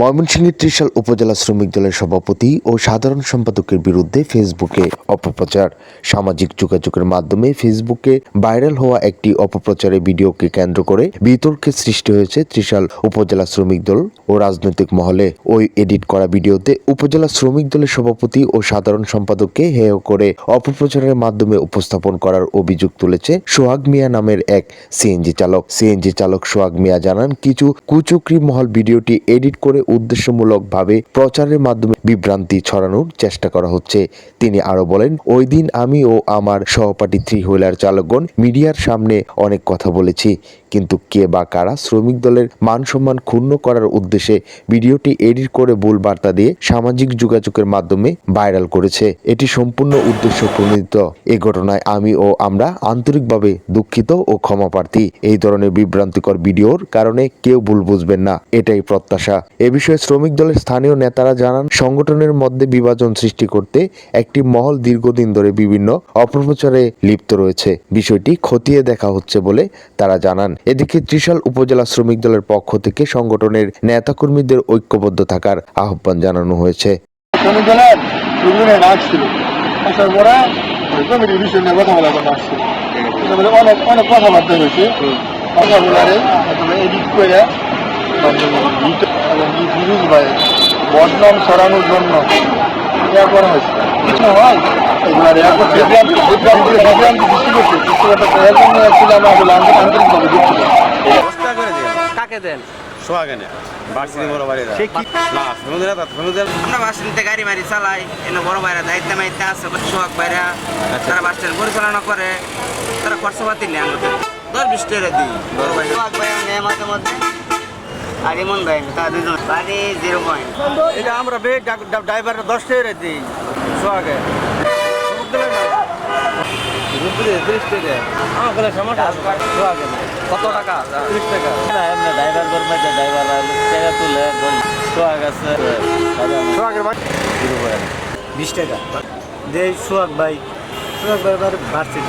ময়মনসিংহের ত্রিশাল উপজেলা শ্রমিক দলের সভাপতি ও সাধারণ সম্পাদকের বিরুদ্ধে ফেসবুকে অপপ্রচার। সামাজিক যোগাযোগের মাধ্যমে ফেসবুকে ভাইরাল হওয়া একটি অপপ্রচারের ভিডিওকে কেন্দ্র করে বিতর্কের সৃষ্টি হয়েছে ত্রিশাল উপজেলা শ্রমিক দল ও রাজনৈতিক মহলে। ওই এডিট করা ভিডিওতে উপজেলা শ্রমিক দলের সভাপতি ও সাধারণ সম্পাদককে হেয় করে অপপ্রচারের মাধ্যমে উপস্থাপন করার অভিযোগ তুলেছে সোহাগ মিয়া নামের এক সিএনজি চালক সোহাগ মিয়া জানান, কিছু কুচক্রী মহল ভিডিওটি এডিট করে উদ্দেশ্যমূলকভাবে প্রচারের মাধ্যমে বিভ্রান্তি ছড়ানোর চেষ্টা করা হচ্ছে। তিনি আরো বলেন, ওই দিন আমি ও আমার সহপাঠী থ্রি হুইলার চালকগণ মিডিয়ার সামনে অনেক কথা বলেছি, কিন্তু কে বা কারা শ্রমিক দলের মান সম্মান ক্ষুণ্ণ করার উদ্দেশ্যে ভিডিওটি এডিট করে ভুল বার্তা দিয়ে সামাজিক যোগাযোগের মাধ্যমে ভাইরাল করেছে, এটি সম্পূর্ণ উদ্দেশ্য প্রণোদিত। এই ঘটনায় আমি ও আমরা আন্তরিকভাবে দুঃখিত ও ক্ষমাপ্রার্থী। এই ধরনের বিভ্রান্তিকর ভিডিওর কারণে কেউ ভুল বুঝবেন না, এটাই প্রত্যাশা। এ বিষয়ে শ্রমিক দলের স্থানীয় নেতারা জানান, সংগঠনের মধ্যে বিভাজন সৃষ্টি করতে একটি মহল দীর্ঘদিন ধরে বিভিন্ন অপপ্রচারে লিপ্ত রয়েছে। বিষয়টি খতিয়ে দেখা হচ্ছে বলে তারা জানান। এদিকে ত্রিশাল উপজেলা শ্রমিক দলের পক্ষ থেকে সংগঠনের নেতাকর্মীদের ঐক্যবদ্ধ থাকার আহ্বান জানানো হয়েছে। শ্রমিক দলের বিভিন্ন ডাক ছিল, আসার পরে কমিটির বিষয় নিয়ে কথা বলার কথা আসছে, অনেক কথাবার্তা হয়েছে। কথাগুলারে এডিট করে বদনাম ছড়ানোর জন্য ইয়া করা হয়েছে। কিছু হয় এগুলার বিভ্রান্তি সৃষ্টি করছে, সৃষ্টি করতে এর জন্য ছিল আমরা আন্তরিকভাবে দুঃখিত। কাকে দেন? সোহাগেনে বার্ষিক বড় বাড়ি না আমরা বাসিন্দা গাড়ি মারি চালাই, এনে বড় ভাইরা দায়িত্ব মাইতে আছে, সোহাগ ভাইরা তারা বাস স্ট্যান্ড পরিচালনা করে, তারা খরচপাতি নেই আমাদের 10-20 টাকা দিই। বড় ভাই সোহাগ ভাই নেয় মাঝে মধ্যে, আর এমন ভাই তারা দুজন বাড়ি 0 পয়েন্ট। এটা আমরা ড্রাইভারের 10 টাকা দিই সোহাগে। কত টাকা? 30 টাকা। ড্রাইভার করবে, ড্রাইভার টাকা তুলে সোহাগ আছে, সোহাগের ভাই 20 টাকা দেয় সোহাগ ভাই বাড়ছে।